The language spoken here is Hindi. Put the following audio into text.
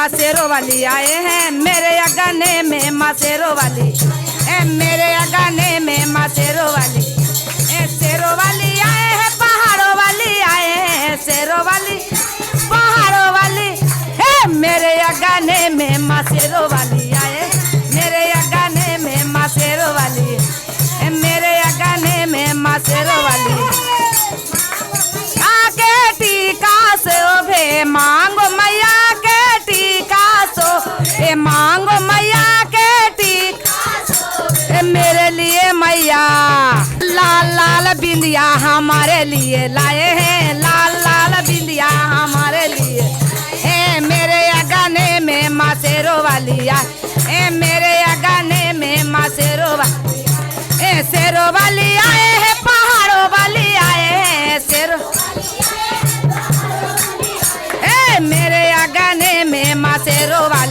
मासेरो वाली आए हैं मेरे अगने में मासेरो वाली, मेरे अगने में मासेरो वाली, शेरो वाली आए हैं पहाड़ों वाली आए हैं शेरो वाली पहाड़ों वाली, मेरे अगने में मासेरो वाली आए मेरे अगने में मासेरो वाली, मेरे अगने में मासेरो वाली। आके टीका सो भे मांगो मैया के टीका सो ए मांगो मैया के टीका मेरे लिए मैया। लाल लाल बिंदिया हमारे लिए लाए हैं, लाल लाल बिंदिया हमारे लिए, मेरे अगने में मासेरो वाली आए, मेरे अगने में मासेरो वाली, शेरो वाली आए हैं पहाड़ों वाली आए हैं शेरो, मेरे अगने में मासेरो वाली।